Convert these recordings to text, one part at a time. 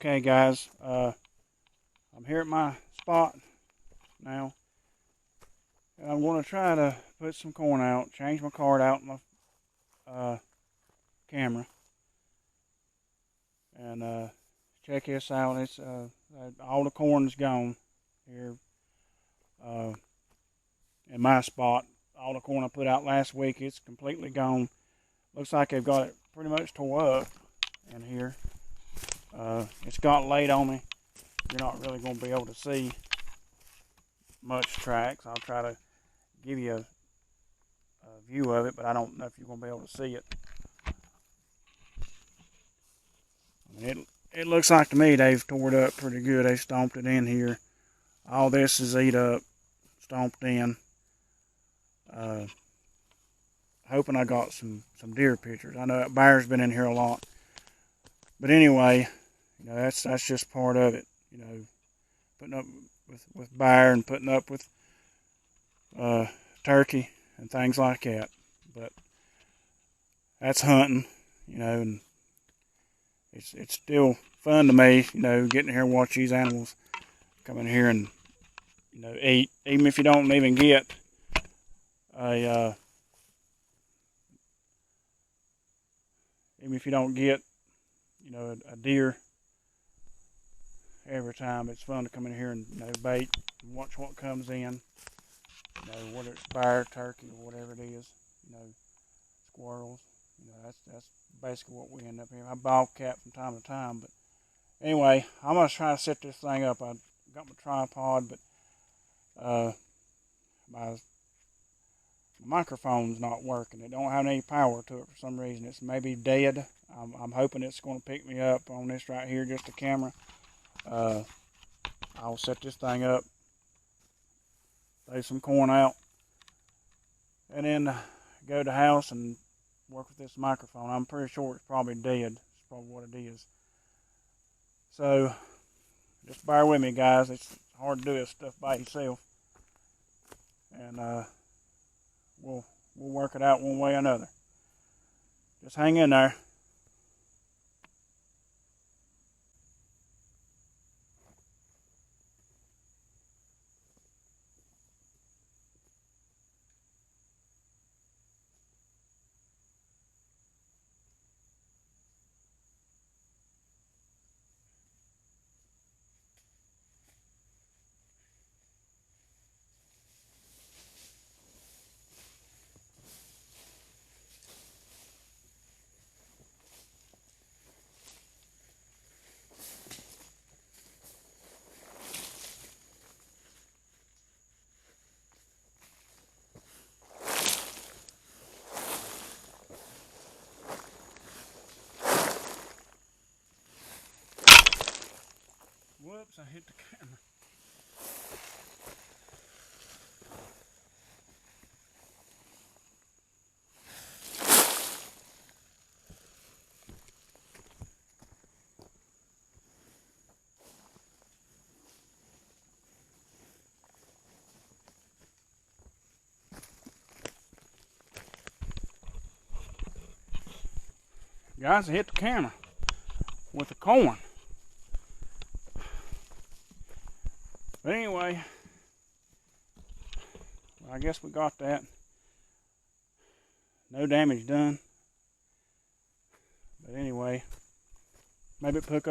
Okay, guys, I'm here at my spot now, and I'm going to try to put some corn out, change my card out in my camera, and check this out. It's all the corn's gone here in my spot. All the corn I put out last week, it's completely gone. Looks like they've got it pretty much tore up in here. It's got late on me. You're not really going to be able to see much tracks. I'll try to give you a view of it, but I don't know if you're going to be able to see it. I mean, it looks like to me they've tore it up pretty good. They stomped it in here. All this is eat up, stomped in. Hoping I got some deer pictures. I know that bear's been in here a lot. But anyway, you know, that's just part of it. You know, putting up with bear and putting up with turkey and things like that. But that's hunting, you know, and it's still fun to me, you know, getting here and watch these animals come in here and, you know, eat. Even if you don't even get you know, a deer every time, it's fun to come in here and, you know, bait and watch what comes in. You know, whether it's bear, turkey, or whatever it is. You know, squirrels. You know, that's basically what we end up here. I bobcat from time to time, but anyway, I'm gonna try to set this thing up. I got my tripod, but my microphone's not working. It don't have any power to it for some reason. It's maybe dead. I'm hoping it's going to pick me up on this right here, just a camera. I'll set this thing up, lay some corn out, and then go to the house and work with this microphone. I'm pretty sure it's probably dead. It's probably what it is. So just bear with me, guys. It's hard to do this stuff by yourself, and we'll work it out one way or another. Just hang in there. Whoops, I hit the camera. Guys, I hit the camera with the corn. But anyway, I guess we got that. No damage done. But anyway, maybe it picked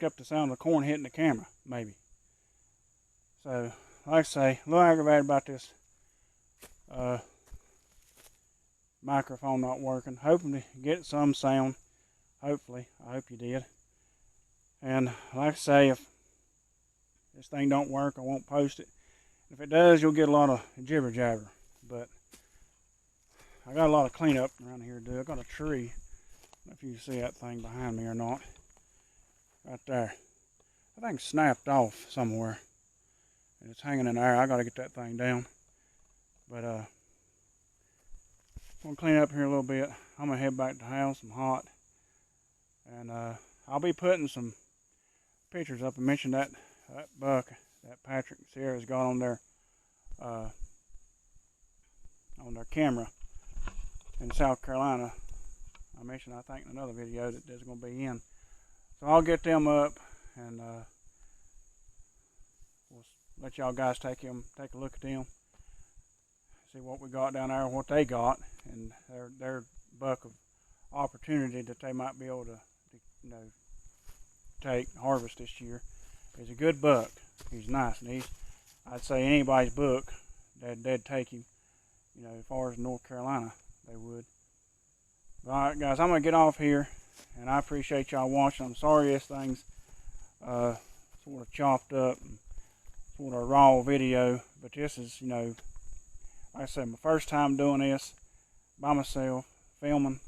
up the sound of the corn hitting the camera, maybe. So, like I say, a little aggravated about this microphone not working. Hoping to get some sound. Hopefully. I hope you did. And like I say, if this thing don't work, I won't post it. If it does, you'll get a lot of jibber jabber. But I got a lot of cleanup around here to do. I got a tree. I don't know if you can see that thing behind me or not. Right there. That thing snapped off somewhere. And it's hanging in the air. I got to get that thing down. But I'm going to clean up here a little bit. I'm going to head back to the house. I'm hot. And I'll be putting some pictures up. I mentioned that buck that Patrick and Sierra's got on their camera in South Carolina. I mentioned, I think, in another video that there's going to be in. So I'll get them up and we'll let y'all guys take a look at them, see what we got down there, what they got, and their buck of opportunity that they might be able to take and harvest this year. He's a good buck. He's nice, and I'd say anybody's buck they'd take him. As far as North Carolina, they would. But, all right, guys, I'm gonna get off here, and I appreciate y'all watching. I'm sorry this thing's sort of chopped up and sort of a raw video, but this is, like I said, my first time doing this by myself, filming.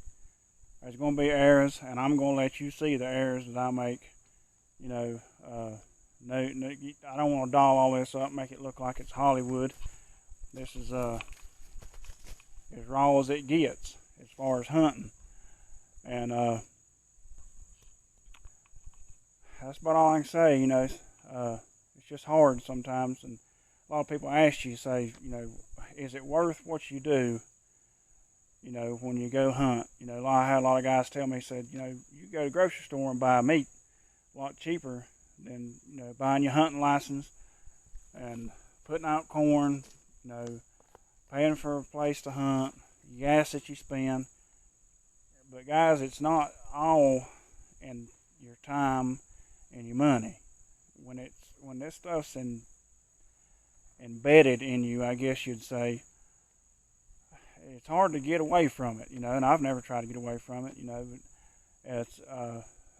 There's going to be errors, and I'm going to let you see the errors that I make. No, I don't want to doll all this up, make it look like it's Hollywood. This is as raw as it gets as far as hunting. And that's about all I can say. It's just hard sometimes, and a lot of people ask you, say, is it worth what you do? When you go hunt. I had a lot of guys tell me, said, you go to the grocery store and buy meat a lot cheaper than, buying your hunting license and putting out corn, paying for a place to hunt, the gas that you spend. But guys, it's not all in your time and your money. When this stuff's embedded in you, I guess you'd say, it's hard to get away from it, and I've never tried to get away from it, but it's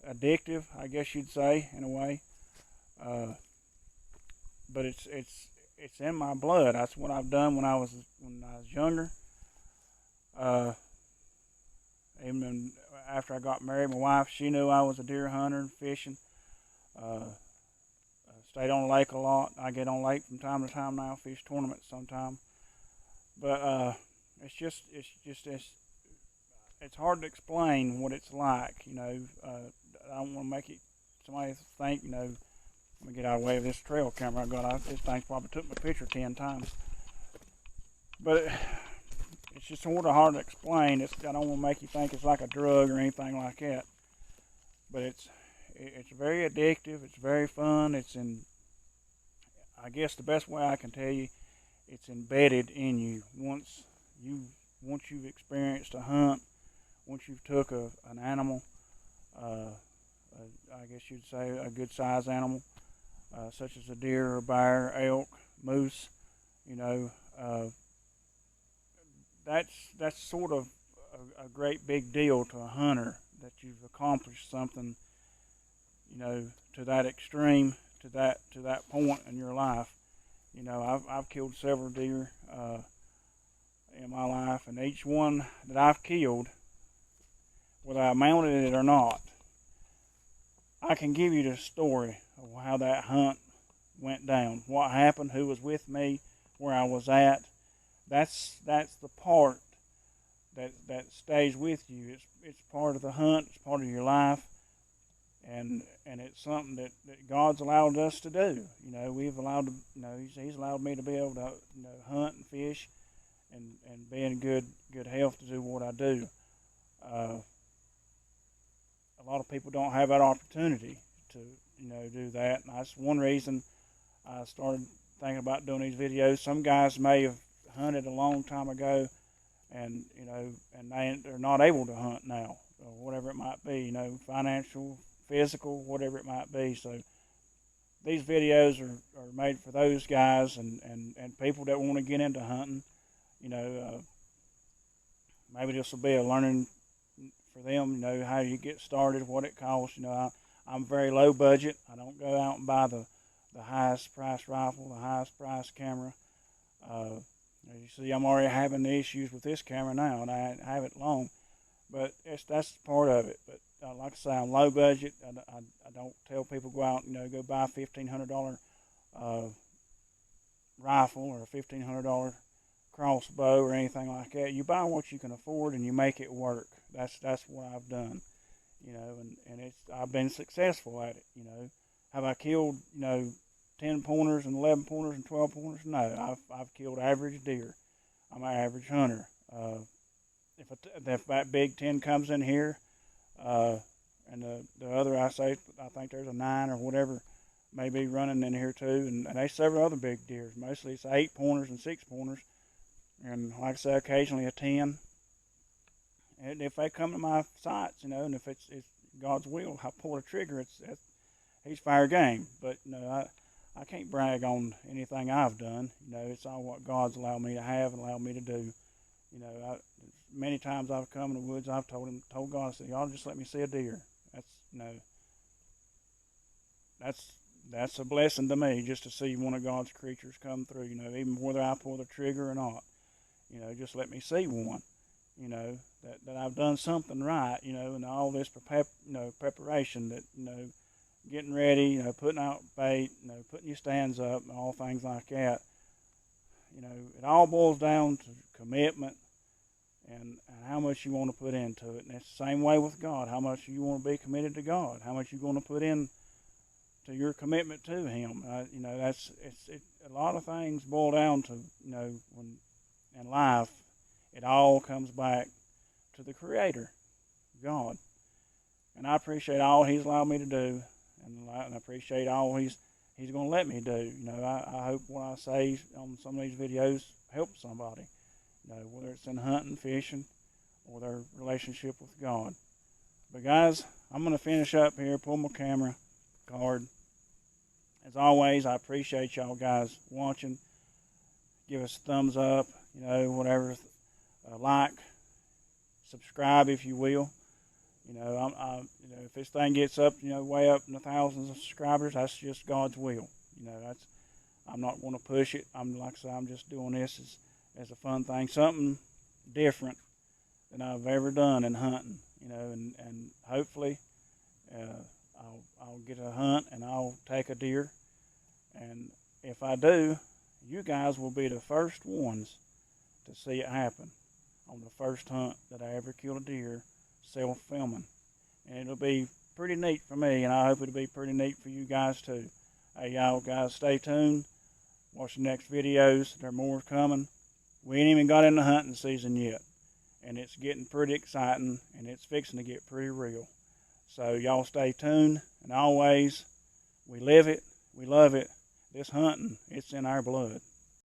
addictive, I guess you'd say, in a way. But it's in my blood. That's what I've done when I was younger. Even after I got married, my wife, she knew I was a deer hunter and fishing. Stayed on the lake a lot. I get on the lake from time to time now, fish tournaments sometime. But it's hard to explain what it's like. I don't want to make somebody think, let me get out of the way of this trail camera I got. This thing probably took my picture 10 times. But it's just sort of hard to explain. I don't want to make you think it's like a drug or anything like that. But it's very addictive. It's very fun. I guess the best way I can tell you, it's embedded in you. Once you've experienced a hunt, once you've took an animal, I guess you'd say a good sized animal, such as a deer or bear, elk, moose, that's sort of a great big deal to a hunter, that you've accomplished something, to that extreme, to that point in your life. I've killed several deer in my life, and each one that I've killed, whether I mounted it or not, I can give you the story of how that hunt went down, what happened, who was with me, where I was at. That's the part that stays with you. It's part of the hunt. It's part of your life, and it's something that God's allowed us to do. We've allowed to. He's allowed me to be able to hunt and fish, and be in good health to do what I do. A lot of people don't have that opportunity to do that, and that's one reason I started thinking about doing these videos. Some guys may have hunted a long time ago, and they're not able to hunt now, or whatever it might be, financial, physical, whatever it might be. So these videos are made for those guys and people that want to get into hunting. Maybe this will be a learning for them, how you get started, what it costs. I'm very low budget. I don't go out and buy the highest price rifle, the highest price camera. As you see, I'm already having the issues with this camera now, and I have it long. But that's part of it. But like I say, I'm low budget. I don't tell people go out and go buy a $1,500 rifle or a $1,500 crossbow or anything like that. You buy what you can afford and you make it work. That's what I've done, and I've been successful at it. Have I killed 10 pointers and 11 pointers and 12 pointers? No, I've killed average deer. I'm an average hunter. If that big 10 comes in here, and the other I think think there's a 9 or whatever may be running in here too, and there's several other big deers. Mostly it's 8-pointers and 6-pointers, and like I say, occasionally a 10. And if they come to my sights, and if it's God's will, I pull the trigger, he's fair game. But I can't brag on anything I've done. It's all what God's allowed me to have and allowed me to do. Many times I've come in the woods, I've told God, I said, y'all just let me see a deer. That's a blessing to me, just to see one of God's creatures come through, even whether I pull the trigger or not. Just let me see one, that I've done something right, and all this preparation, that, getting ready, putting out bait, putting your stands up, and all things like that. It all boils down to commitment and how much you want to put into it. And it's the same way with God. How much you want to be committed to God. How much you're going to put in to your commitment to Him. A lot of things boil down to, when in life, it all comes back to the Creator, God. And I appreciate all He's allowed me to do, and I appreciate all He's going to let me do. I hope what I say on some of these videos helps somebody, whether it's in hunting, fishing, or their relationship with God. But guys, I'm going to finish up here, pull my camera card. As always, I appreciate y'all guys watching. Give us a thumbs up, whatever, like, subscribe if you will. If this thing gets up, way up in the thousands of subscribers, that's just God's will. I'm not going to push it. Like I say, I'm just doing this as a fun thing, something different than I've ever done in hunting. And hopefully, I'll get a hunt and I'll take a deer. And if I do, you guys will be the first ones to see it happen on the first hunt that I ever killed a deer, self-filming. And it'll be pretty neat for me, and I hope it'll be pretty neat for you guys too. Hey, y'all guys, stay tuned. Watch the next videos. There are more coming. We ain't even got into hunting season yet, and it's getting pretty exciting, and it's fixing to get pretty real. So y'all stay tuned, and always, we live it, we love it. This hunting, it's in our blood.